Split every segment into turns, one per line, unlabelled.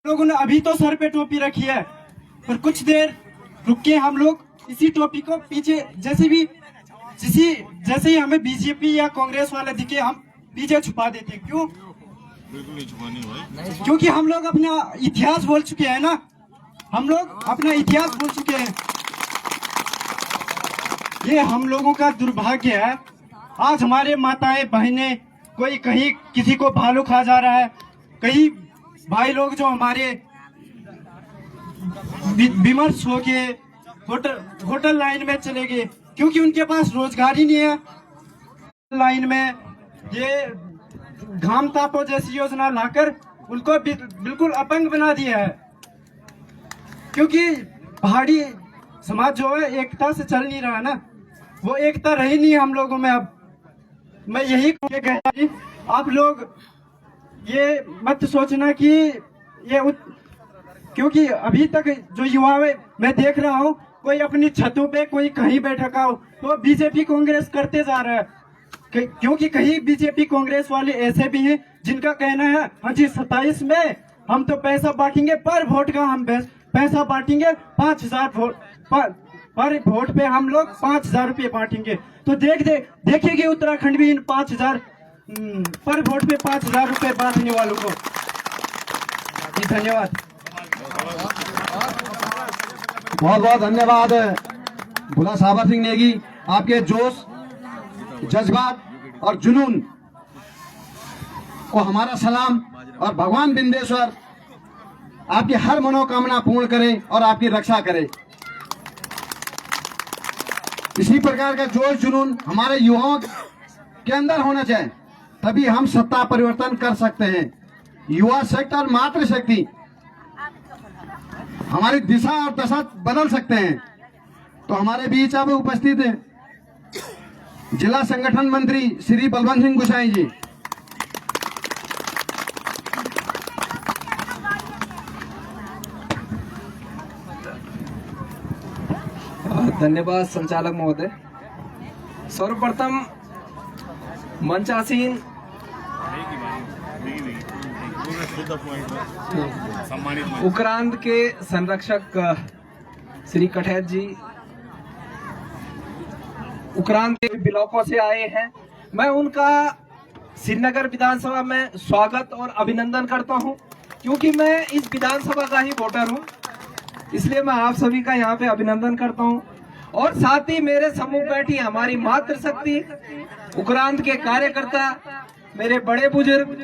लोगों ने अभी तो सर पे टोपी रखी है, पर कुछ देर रुक के हम लोग इसी टोपी को पीछे जैसे ही हमें बीजेपी या कांग्रेस वाले दिखे हम पीछे छुपा देते हैं। क्यों?
बिल्कुल नहीं छुपानी भाई,
क्योंकि हम लोग अपना इतिहास बोल चुके हैं ना, हम लोग अपना इतिहास बोल चुके हैं। ये हम लोगों का दुर्भाग्य है। आज हमारे माताएं बहनें कोई कहीं किसी को भालू खा जा रहा है, कई भाई लोग जो हमारे विमर्श हो के होटल लाइन में चले गए क्योंकि उनके पास रोजगार ही नहीं है। लाइन में ये घाम तापो जैसी योजना लाकर उनको बिल्कुल अपंग बना दिया है, क्योंकि पहाड़ी समाज जो है एकता से चल नहीं रहा ना, वो एकता रही नहीं हम लोगों में। अब मैं यही कहता कि आप लोग ये मत सोचना कि क्योंकि अभी तक जो युवा मैं देख रहा हूँ, कोई अपनी छतों पे कोई कहीं बैठा हो तो बीजेपी कांग्रेस करते जा रहा है, क्योंकि कहीं बीजेपी कांग्रेस वाले ऐसे भी हैं जिनका कहना है हाँ जी 27 में हम तो पैसा बांटेंगे, पर वोट का हम पैसा बांटेंगे 5000 वोट पर वोट पे हम लोग 5000 रुपये बांटेंगे। तो देखिएगा उत्तराखंड भी इन 5000 पर वोट पे 5000 रुपये बांटने वालों को। जी धन्यवाद,
बहुत बहुत धन्यवाद भोला साबर सिंह नेगी। आपके जोश, जज्बात और जुनून को हमारा सलाम, और भगवान बिंदेश्वर आपकी हर मनोकामना पूर्ण करे और आपकी रक्षा करे। इसी प्रकार का जोश जुनून हमारे युवाओं के अंदर होना चाहिए, तभी हम सत्ता परिवर्तन कर सकते हैं। युवा शक्ति और मातृशक्ति हमारी दिशा और दशा बदल सकते हैं। तो हमारे बीच अब उपस्थित हैं जिला संगठन मंत्री श्री बलवंत सिंह गुसाई जी।
धन्यवाद संचालक महोदय। सर्वप्रथम मंचासीन उक्रांत के संरक्षक श्री कठैत जी उक्रांत के ब्लॉकों से आए हैं, मैं उनका श्रीनगर विधानसभा में स्वागत और अभिनंदन करता हूं, क्योंकि मैं इस विधानसभा का ही वोटर हूं, इसलिए मैं आप सभी का यहां पे अभिनंदन करता हूं। और साथ ही मेरे समूह बैठी हमारी मातृशक्ति उक्रांत के कार्यकर्ता, मेरे बड़े बुजुर्ग,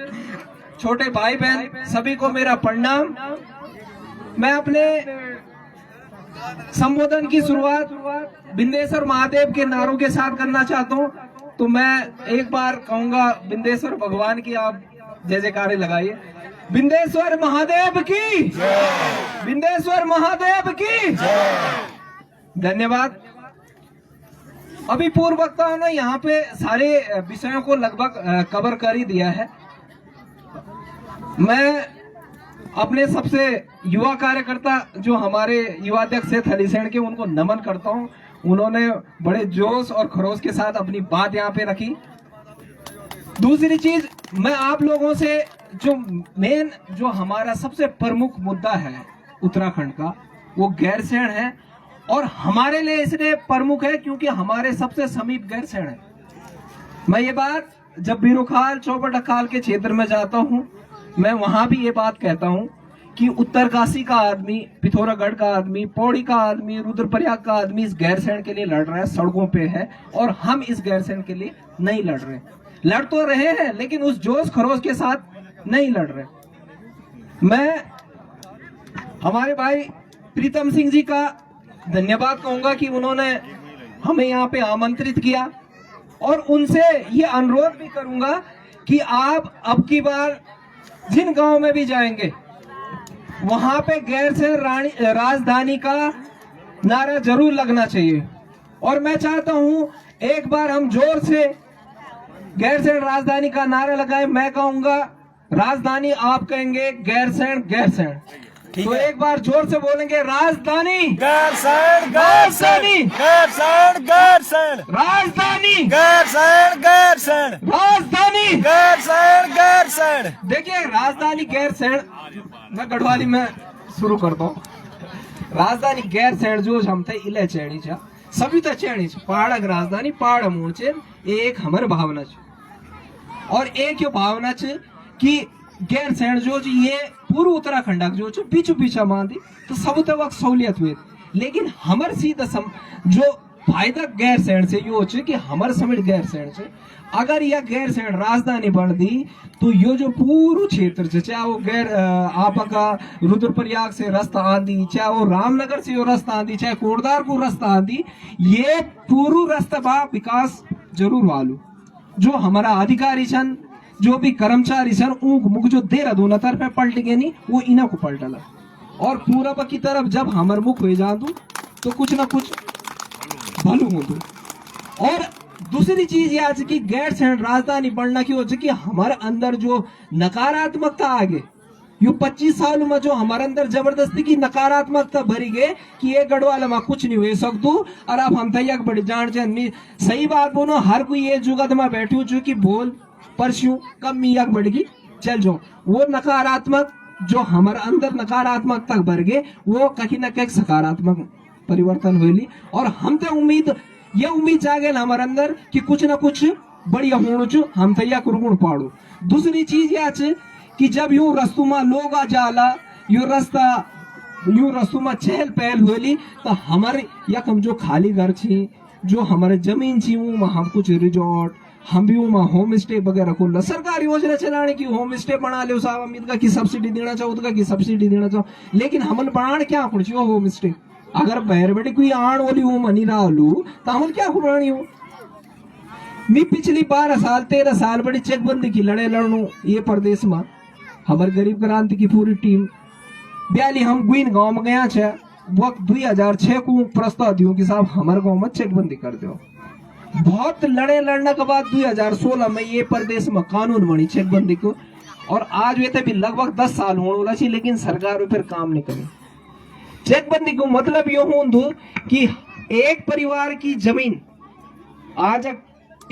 छोटे भाई बहन, सभी को मेरा प्रणाम। मैं अपने संबोधन की शुरुआत बिंदेश्वर महादेव के नारों के साथ करना चाहता हूं, तो मैं एक बार कहूंगा बिंदेश्वर भगवान की आप जय जयकारे लगाइए। बिंदेश्वर महादेव की, बिंदेश्वर महादेव की धन्यवाद। अभी पूर्व वक्ताओं ने यहाँ पे सारे विषयों को लगभग कवर कर ही दिया है। मैं अपने सबसे युवा कार्यकर्ता जो हमारे युवा अध्यक्ष है थलीसैंण के, उनको नमन करता हूं। उन्होंने बड़े जोश और खरोश के साथ अपनी बात यहाँ पे रखी। दूसरी चीज, मैं आप लोगों से जो हमारा सबसे प्रमुख मुद्दा है उत्तराखंड का, वो गैरसैंण है, और हमारे लिए इसलिए प्रमुख है क्योंकि हमारे सबसे समीप गैरसैंण है। मैं ये बात जब बीरोखाल चौबटखाल के क्षेत्र में जाता हूँ, मैं वहां भी ये बात कहता हूँ कि उत्तरकाशी का आदमी, पिथौरागढ़ का आदमी, पौड़ी का आदमी, रुद्रप्रयाग का आदमी इस गैरसैंण के लिए लड़ रहा है, सड़कों पे है, और हम इस गैरसैंण के लिए नहीं लड़ रहे। लड़ तो रहे हैं लेकिन उस जोश खरोश के साथ नहीं लड़ रहे। मैं हमारे भाई प्रीतम सिंह जी का धन्यवाद कहूंगा कि उन्होंने हमें यहाँ पे आमंत्रित किया, और उनसे ये अनुरोध भी करूंगा कि आप अब की बार जिन गांव में भी जाएंगे वहां पे गैरसैंण राजधानी का नारा जरूर लगना चाहिए। और मैं चाहता हूं एक बार हम जोर से गैरसैंण राजधानी का नारा लगाएं। मैं कहूंगा राजधानी, आप कहेंगे गैरसैंण गैरसैंण। तो एक बार जोर से बोलेंगे, राजधानी
गैरसैंण
राजधानी
गैरसैंण गैरसैंण
राजधानी
गैरसैंण गैरसैंण
राजधानी
गैरसैंण गैरसैंण।
देखिए राजधानी गैरसैंण, मैं गढ़वाली में शुरू करता हूँ। राजधानी गैरसैंण जो हम थे इले चैणी छा, सभी तो चैणी छा। पहाड़ की राजधानी पहाड़ मूल छे, एक हमारे भावना छे और एक यो भावना छे कि गैरसैंण जो ये पूर्व उत्तराखंड जो बीचू पीछा मानती तो सब तो वक्त सहूलियत हुई, लेकिन हमारे सीधा जो फायदा गैरसैंण से यो छे कि हमारे समेत गैरसैंण से अगर यह गैरसैंण राजधानी बन दी तो यो जो पूर्व क्षेत्र से, चाहे वो आपका रुद्रप्रयाग से रास्ता आंदी, चाहे वो रामनगर से यो रास्ता आंदी, चाहे कोटद्वार को रास्ता आंदी, ये पूर्व रास्ता बा विकास जरूर वालू। जो हमारा अधिकारी छन, जो भी कर्मचारी छन, ऊक मुख जो देहरादून तरफ में पलट गए नहीं, वो इना को पलटला और पूरब की तरफ जब हमार मुख हो जादू तो कुछ ना कुछ भलू हो दू। और दूसरी चीज ये आज की गैरसैंण राजधानी बनना की हो कि हमारे अंदर जो नकारात्मकता आ गई, यू 25 साल में जो हमारे अंदर जबरदस्ती की नकारात्मकता भरी गई कि ये गढ़वाल में कुछ नहीं हो सकतू और अब हम तैयार बड़ी जान चंद सही बात बोलो, हर कोई ये जुगत में बैठू जो कि बोल परस्यू कम मियाक बढ़गी चल जाओ, वो नकारात्मक जो हमारे अंदर नकारात्मकता भर गए वो कहीं ना कहीं सकारात्मक परिवर्तन हुई और हम तो ये उम्मीद जागे हमारे अंदर कि कुछ ना कुछ बढ़िया होना चो, हम तैयार कुरकुण पाड़ो। दूसरी चीज यह है कि जब यूं रस्तों में लोग आ जाला, यूं रस्तों में चहल पहल हुई तो हमारे यकम जो खाली घर छी, जो हमारे जमीन छी, वो हम कुछ रिजॉर्ट, हम भी वहाँ होम स्टे वगैरह खोल सरकार योजना चलाने की होम स्टे बना ले साहब, हम इनका की सब्सिडी देना चाहो, उनका की सब्सिडी देना चाहो, लेकिन हमन बनाने क्या कुछ होम स्टे अगर बहर बेटे कोई आण वाली वो मनी रहा लू तो हमन क्या खुरानी हो। मैं पिछली 12 साल 13 साल बड़ी चेकबंदी की लड़े लड़नू ये प्रदेश में हमारे गरीब क्रांति की पूरी टीम ब्याली हम गुइन गांव में गया छे वक्त 2006 को प्रस्ताव दियो कि साहब हमारे गांव में चेकबंदी कर दो। बहुत लड़ने के बाद 2016 में ये प्रदेश में कानून बनी चेकबंदी को और आज वे भी लगभग 10 साल होने वाला छी, लेकिन सरकार फिर काम नहीं करी। चेकबंदी को मतलब यो होंदू कि एक परिवार की जमीन आज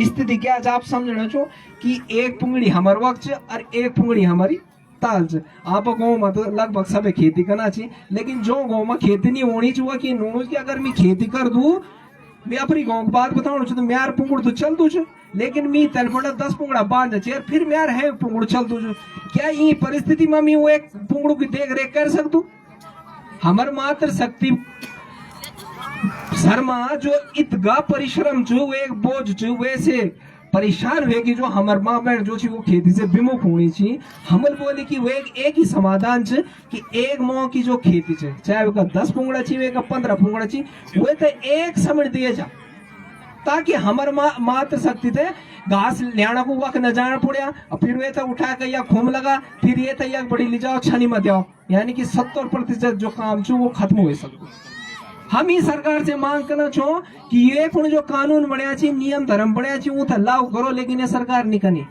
स्थिति क्या आप समझना छो कि एक पुंगड़ी हमार वक्त और एक पुंगड़ी हमारी ताल से आप गाँव में तो लगभग सब खेती करना चाहिए, लेकिन जो गाँव में खेती नहीं होनी चाहिए कि नूनू की अगर मैं खेती कर दूं मैं अपनी गाँव की बात बताऊँ तो म्यार पुंगड़ तो चल दू, लेकिन मी तलपड़ा 10 पुंगड़ा बांध चाहिए फिर म्यार है पुंगड़ चल दू। क्या ये परिस्थिति में मैं वो एक पुंगड़ू की देख रेख कर सकतू? हमार मात्र शक्ति शर्मा जो इतगा परिश्रम जो एक बोझ जो वैसे परेशान हुए कि जो हमार माँ बहन जो वो खेती से विमुख होनी चाहिए, हमल बोले कि वो एक ही समाधान है कि एक माह की जो खेती है चाहे वो 10 पुंगड़ा चाहिए 15 पुंगड़ा चाहिए वो तो एक समय दिए जा ताकि हमार मात्र शक्ति थे घास लियाना को वक्त न जाना पड़ा और फिर वे तो उठा कर या खूम लगा फिर ये तैयार बड़ी ले जाओ छनी मत जाओ, यानी कि 70% जो काम छो वो खत्म हो सकते। हम ही सरकार से मांग करना चाहो कि ये जो कानून बढ़िया चाहिए नियम धर्म बढ़िया चाहिए वो लागू करो, लेकिन ये सरकार नहीं करनी।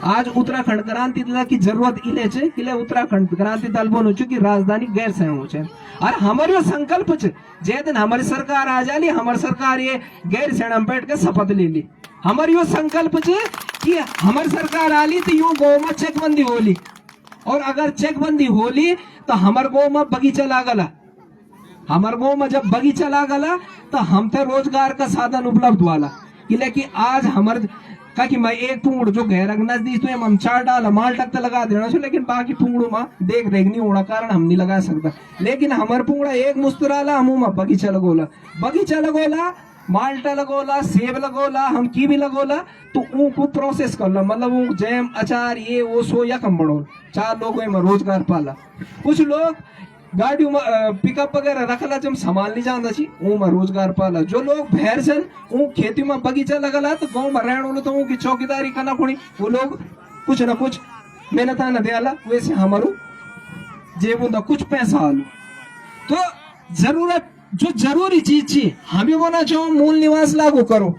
आज उत्तराखंड क्रांति दल की जरूरत इले छे कि उत्तराखंड क्रांति दल बनो कि राजधानी गैरसैंण हो छे और हमारे संकल्प छे जे दिन हमारी सरकार आ जाली हमारी सरकार ये गैरसैंण में बैठ के शपथ ले ली। हमारी यो संकल्प छे कि हमारी सरकार आली तो यूं गाँव में चेकबंदी होली और अगर चेकबंदी होली तो हमारे गाँव में बगीचा लागला, हमारे गाँव में जब बगीचा लागला तो हम तो रोजगार का साधन उपलब्ध वाला कि आज हमारे का कि मैं एक पुंगड़ जो गहरा नजदीक तो हम 4 डाल माल टक लगा देना छो, लेकिन बाकी पुंगड़ों में देख नहीं होना कारण हम नहीं लगा सकता, लेकिन हमारे पुंगड़ा एक मुस्तराला हम बगीचा लगोला माल्टा लगोला सेब लगोला हम की भी लगोला तो उनको प्रोसेस करला मतलब जैम अचार ये वो सो या कम बढ़ो 4 लोगों में रोजगार पाला। कुछ लोग गाड़ी में पिकअप वगैरह रखला जब संभाल नहीं जाना चाहिए में रोजगार पाला। जो लोग भैर सन खेती में बगीचा लगला तो गाँव में रहने वालों तो चौकीदारी करना पड़ी, वो लोग कुछ ना कुछ मेहनत न दियाला वैसे हमारो जेब में कुछ पैसा आलू। तो जरूरत जो जरूरी चीज थी हमें बोना चाहो मूल निवास लागू करो,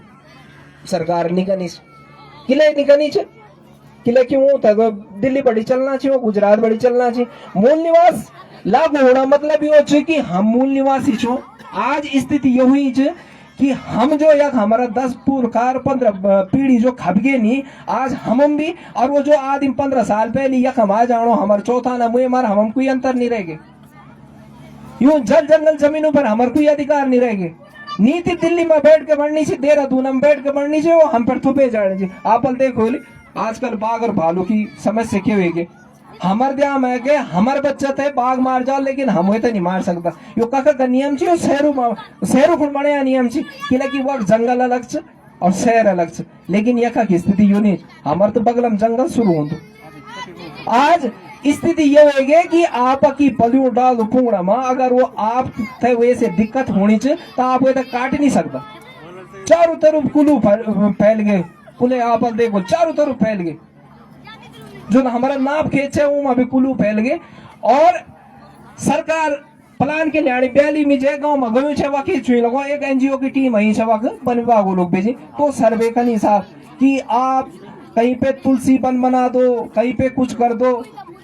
सरकार नहीं करनी किले नहीं करनी किले क्यों तो दिल्ली बड़ी चलना चाहिए, गुजरात बड़ी चलना चाहिए। मूल निवास लागू होना मतलब यो छे कि हम मूल निवासी छो। आज स्थिति यो हुई छे कि हम जो यक हमारा 10 पुरखार 15 पीढ़ी जो खबगे नहीं, आज हम भी और वो जो आदमी 15 साल पहले यक हम आ जानो हमारे चौथा ना मुझे मार हम कोई अंतर नहीं रहेगे। यूं जल जंगल जमीनों पर हमारे कोई अधिकार नहीं रहेगे। नीति दिल्ली में बैठ के बढ़नी चाहिए, देहरादून में बैठ के बढ़नी चाहिए, वो हम पर थुपे जाने चाहिए। आप देखो आजकल बाघ और भालू की समस्या क्या हुई, हमारे ध्यान में के हमारे बच्चा थे बाघ मार जाओ लेकिन हम तो नहीं मार सकता। यो काका का नियम चाहिए, शहरों को बने नियम चाहिए कि वो जंगल अलग छ और शहर अलग छ, लेकिन यखा की स्थिति यो नहीं। हमारे तो बगल में जंगल शुरू हो। आज स्थिति ये होगी कि आपकी पलियों डाल दो पुंगड़ा में, अगर वो आप थे वैसे दिक्कत होनी चाहिए तो आप ये काट नहीं सकता। चारों तरफ कुलू फैल गए, कुले आप देखो चारों तरफ फैल गए, जो हमारा नाप खेच है वो अभी कुलू फैल गए। और सरकार प्लान के लिए ब्याली में जय गांव में गयो छवा की छुई लगो एक एनजीओ की टीम है छवा के बनवा को लोग भेजे तो सर्वे का नहीं साहब कि आप कहीं पे तुलसी वन बना दो, कहीं पे कुछ कर दो।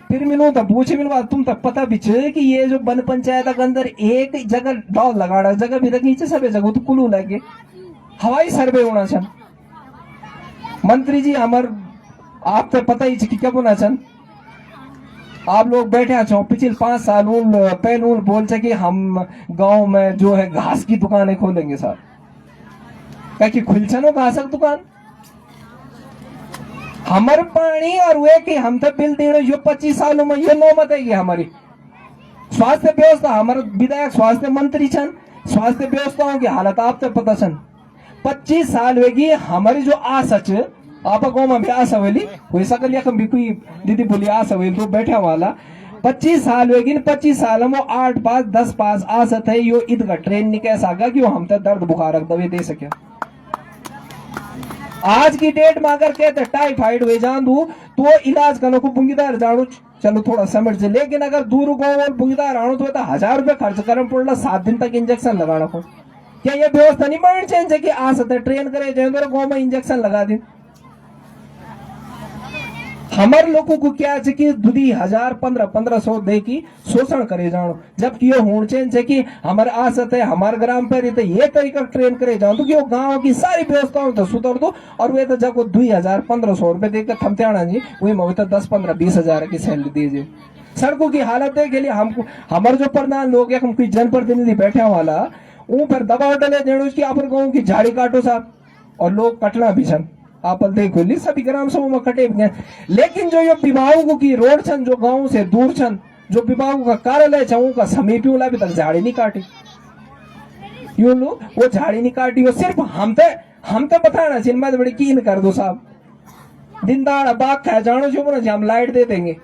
फिर मिलो तो पूछे मिलवा तुम तक पता भी छे कि ये जो वन पंचायत के अंदर एक जगह डॉल लगाड़ा जगह भी रखी सब जगह तो कुलू लगे हवाई सर्वे होना छन। मंत्री जी हमार आप तो पता ही कि क्या बोला छन, आप लोग बैठे छो पिछले 5 साल पहले बोल छे कि हम गांव में जो है घास की दुकानें खोलेंगे साहब, क्या कि खुल छनो घास की दुकान हमारे पानी और वे कि हम तो बिल देने जो 25 सालों में ये नौबत है हमारी स्वास्थ्य व्यवस्था। हमारे विधायक स्वास्थ्य मंत्री छन, स्वास्थ्य व्यवस्थाओं की हालत आप तो पता छन। 25 साल होगी हमारी जो आस है आप गाँव में भी आस हवेली हो सकल या भी कोई दीदी बोली आस हवेली तो बैठा वाला 25 साल होगी 25 साल में 8 पास 10 पास आसत है यो ईद का ट्रेन निकल सका कि हम तो दर्द बुखार दवे दे सके। आज की डेट में अगर कहते टाइफाइड हुए जान दू तो इलाज करने को बुंगीदार जानू चलो थोड़ा समझ से, लेकिन अगर दूर गाँव बुंगीदार आणु तो 1000 रुपये खर्च करना पड़ला 7 दिन तक इंजेक्शन लगाना को। क्या ये व्यवस्था नहीं बननी चाहिए कि आ सकते ट्रेन करे जाए गाँव में इंजेक्शन लगा दी। हमारे लोगों को क्या है कि 2000 1500 दे की शोषण करे जाओ, जबकि ये होना चाहिए कि हमारे आसत है हमारे ग्राम पर ये तरीका ट्रेन करे जाओ तो कि वो गांव की सारी व्यवस्थाओं तो सुधर दो और वे तो जब 2000 1500 रुपए देकर थमते आना जी वही मैं तो 10 15 20 हजार की सैलरी दीजिए। सड़कों की हालत देख के लिए हमको हमारे जो प्रधान लोग हम कोई जनप्रतिनिधि बैठे वाला उन पर दबाव डाले जेणु की आप गाँव की झाड़ी काटो साहब और लोग कटना भी छन आप देखो ली सभी ग्राम सभा में कटे गए। लेकिन जो ये विभागों की रोड छन जो गांव से दूर छन जो विभागों का कार्यालय छन का समीप अभी तक झाड़ी नहीं काटी यूं लो वो झाड़ी नहीं काटी वो सिर्फ हम तो बताना चाहिए मैं बड़ी कीन कर दो साहब दिन दाड़ा बाग खा जानो जो बोला हम लाइट दे देंगे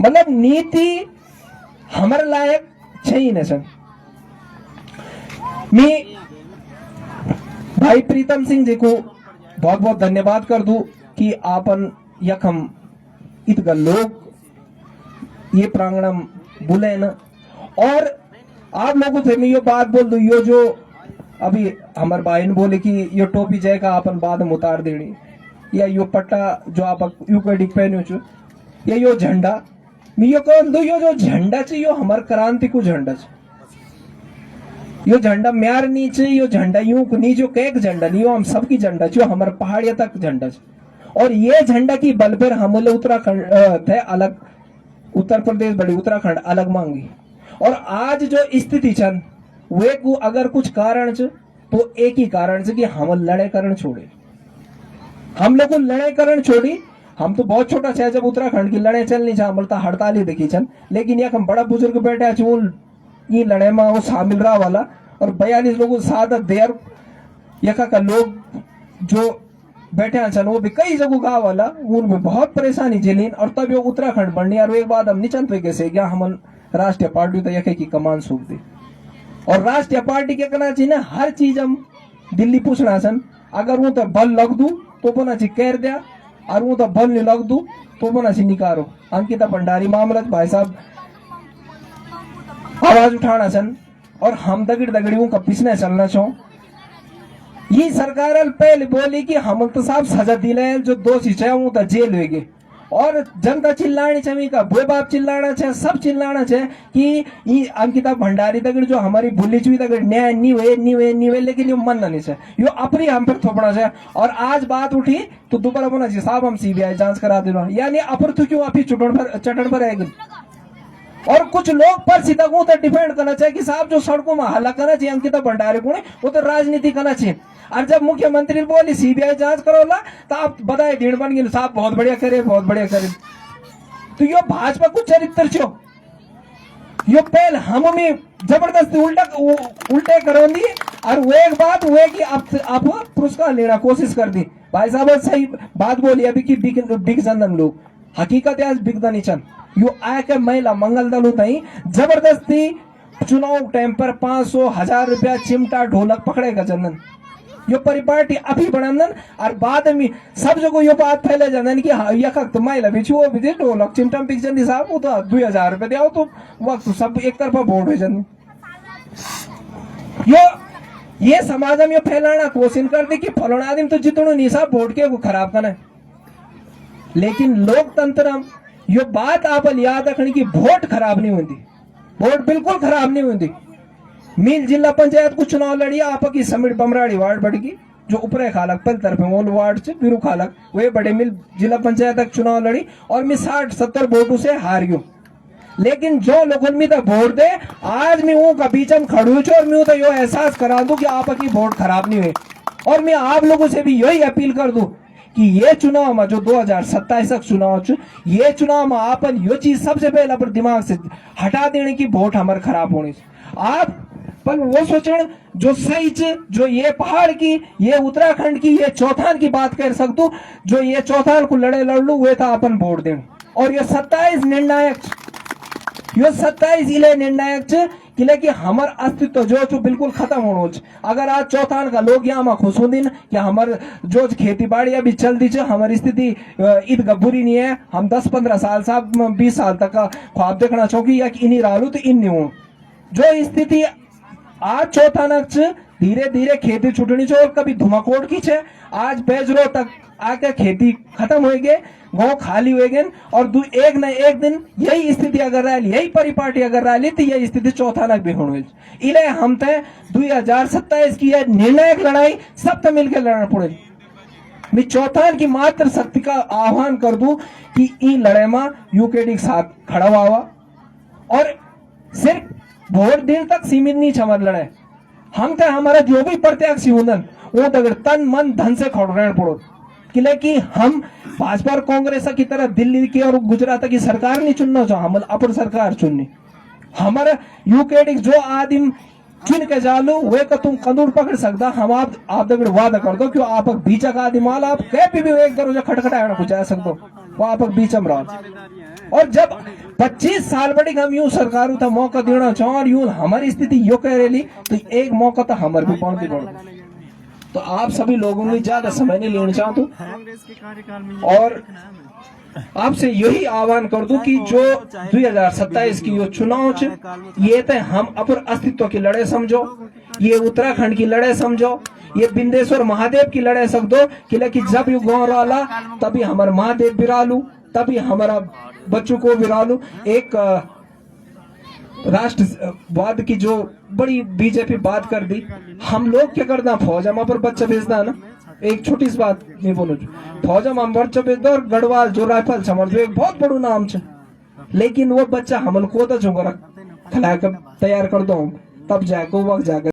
मतलब नीति हमारे लायक छही न छन। मैं भाई प्रीतम सिंह जी को बहुत बहुत धन्यवाद कर दूं कि आपन यखम इतगा लोग ये प्रांगणम बुले न और आप लोगों से मैं ये बात बोल दूं यो जो अभी हमारे भाई ने बोले कि यो टोपी जय का आपन बाद में उतार देनी या यो पट्टा जो आप यू कड़ी पहनो छो या यो झंडा मैं यो कह दूं यो जो झंडा चाहिए यो हमारे क्रांति को झंडा चाहिए यो झंडा म्यार नीचे यो झंडा यूं नी जो एक झंडा नहीं हम सबकी झंडा जो हमारे पहाड़िया तक झंडा और ये झंडा की बल पर हम उत्तराखंड थे अलग उत्तर प्रदेश बड़ी उत्तराखंड अलग मांगी और आज जो स्थिति छन वे को अगर कुछ कारण तो एक ही कारण से कि हम लड़े करण छोड़े हम लोग लड़ाई करण छोड़ी। हम तो बहुत छोटा छे जब उत्तराखंड की लड़ाई चलनी छा बोलता हड़ताली देखी छन लेकिन यह हम बड़ा बुजुर्ग बैठे ये लड़ाई में वो शामिल रहा वाला और 42 लोगों सादा देर यखा का लोग जो बैठे छन वो भी कई जगह गाँव वाला उनमें बहुत परेशानी झेलीन और तब वो उत्तराखंड बढ़नी और एक बात हम निचन पे कैसे गया हम राष्ट्रीय पार्टी तो यखे की कमान सूख दी और राष्ट्रीय पार्टी के करना चाहिए ना हर चीज हम दिल्ली पूछना छन अगर वो तो बल लग दू तो बोना चाहिए कह दिया और वो तो बल नहीं लग दू तो बोना चाहिए निकारो। अंकिता भंडारी मामला भाई साहब आवाज उठाना छन और हम दगड़ी का पिछने चलना छो ये सरकार पहले बोली कि हम तो साहब सजा दिले जो दोषी है वो तो जेल हुए और जनता चिल्लानी चाहिए का बुए बाप चिल्लाना चाहिए, सब चिल्लाना चाहिए कि ये अंकिता भंडारी तक जो हमारी भूली चुई तक न्याय नहीं हुए लेकिन ये मन नहीं चाहिए, यो अपनी हम पर थोपना चाहिए। और आज बात उठी तो दोबारा बोला जी साहब हम सीबीआई जांच करा देना, यानी अपर तो क्यों आप चटन पर आएगी। और कुछ लोग पर सीधा को तो डिपेंड करना चाहिए कि साहब जो सड़कों में हल्ला करना चाहिए अंकिता भंडारी को वो तो राजनीति करना चाहिए। और जब मुख्यमंत्री बोली सीबीआई जांच करो ला तो आप बताए ढीण बन गए साहब बहुत बढ़िया करे बहुत बढ़िया करे। तो यो भाजपा कुछ चरित्र छो यो पहले हम में जबरदस्ती उल्टे करो दी और वो एक बात हुए कि आप पुरस्कार लेना कोशिश कर दी। भाई साहब सही बात बोली अभी की बिग जनन लोग हकीकत आज बिगदा नहीं चल यो आके महिला मंगल दल नहीं जबरदस्ती चुनाव टाइम पर 500,000 रुपया चिमटा ढोलक पकड़ेगा जनन यो परिपाटी अभी बनंदन और बाद में सब जगह यो बात फैले जनन कि हाँ यह तो महिला भी वो भी ढोलक चिमटा पिक जंदी साहब वो तो 2,000 रुपया दिया तो वक्त सब एक तरफा वोट हो जन यो ये समाज में फैलाना कोशिश कर दी कि फलाना आदमी तो जितनो नहीं साहब वोट के वो खराब करना। लेकिन लोकतंत्र यो बात आप याद रखने की वोट खराब नहीं होती, वोट बिल्कुल खराब नहीं होती। मील जिला पंचायत को चुनाव लड़ी आपकी समिट बमराड़ी वार्ड बढ़ी जो ऊपरे खालक पल तरफ मोल वार्ड से बिरु खालक वे बड़े मिल जिला पंचायत तक चुनाव लड़ी और मैं 60-70 वोटों से हार गयो। लेकिन जो लोगों में तो वोट दे आज मैं वो का बीच में खड़ू और मैं तो यो एहसास करा दूं कि आपकी वोट खराब नहीं हुई। और मैं आप लोगों से भी यही अपील कर दूं कि ये चुनाव में जो 2027 तक चुनाव ये चुनाव में आपन यो चीज सबसे पहले अपने दिमाग से हटा देने की वोट हमारे खराब होनी आप पर वो सोचण जो सही जो ये पहाड़ की ये उत्तराखंड की ये चौथान की बात कर सकूं जो ये चौथान को लड़ लू वे था अपन वोट दें। और ये 27 निर्णायक यो 27 इले निर्णायक किले कि हमार अस्तित्व जो बिल्कुल खत्म होनो। अगर आज चौथान का लोग यहाँ खुश हो दिन कि हमार जो खेती बाड़ी अभी चल दी हमारी स्थिति ईद बुरी नहीं है, हम 10-15 साल साहब 20 साल तक का ख्वाब देखना चाहोगी या इन रालू तो इन नहीं हो जो स्थिति आज चौथानक धीरे धीरे खेती छुटनी चाहिए और कभी धुमाकोट की छे आज बेजरो तक आके खेती खत्म हो गए गाँव खाली हो गए और एक न एक दिन यही स्थिति अगर रही यही परिपाटी अगर रही तो यही स्थिति चौथानक भी होनी इले हम ते 2027 की यह निर्णायक लड़ाई सब तो मिलकर लड़ना पड़े। मैं चौथान की मात्र शक्ति का आह्वान कर दूं कि इन लड़ाई में यूकेडी के साथ खड़ा हुआ और सिर्फ वोट दिन तक सीमित नहीं हमारी लड़ाई हम तो हमारा जो भी प्रत्याशी होंदन वो तो तन मन धन से खड़ रहना पड़ो कि हम भाजपा और कांग्रेस की तरह दिल्ली की और गुजरात की सरकार नहीं चुनना चाहो हम अपन सरकार चुननी हमारा यूकेडी जो आदमी चुन के जालू वे का तुम कंदूर पकड़ सकता हम आप दगड़ वादा कर दो क्यों आप बीच का आदमी माल आप कहीं भी एक दरोजा खटखटाया कुछ जा सकते वो आप बीच में रहो। और जब 25 साल बड़ी हम यूं सरकार था मौका देना चाहो और यूं हमारी स्थिति यो कह रही तो एक मौका तो हमारे भी पड़ती पड़ो। तो आप सभी लोगों में ज्यादा समय नहीं लेना चाहता और आपसे यही आह्वान कर दूं कि जो 2027 की यो चुनाव ये तो हम अपन अस्तित्व की लड़ाई समझो, ये उत्तराखंड की लड़ाई समझो, ये बिंदेश्वर महादेव की लड़ाई समझो कि जब यू गाँव रहा तभी हमारा महादेव बिरालू तभी हमारा बच्चों को बिरालू। एक राष्ट्रवाद की जो बड़ी बीजेपी बात कर दी हम लोग क्या करना फौज हम पर बच्चा भेजना ना एक छोटी सी बात नहीं बोलो फौज हम बच्चा भेज दो और गढ़वाल जो राइफल समझ एक बहुत बड़ू नाम है लेकिन वो बच्चा हमल को तो जो खिला कर तैयार कर दो तब जाकर वक्त जाकर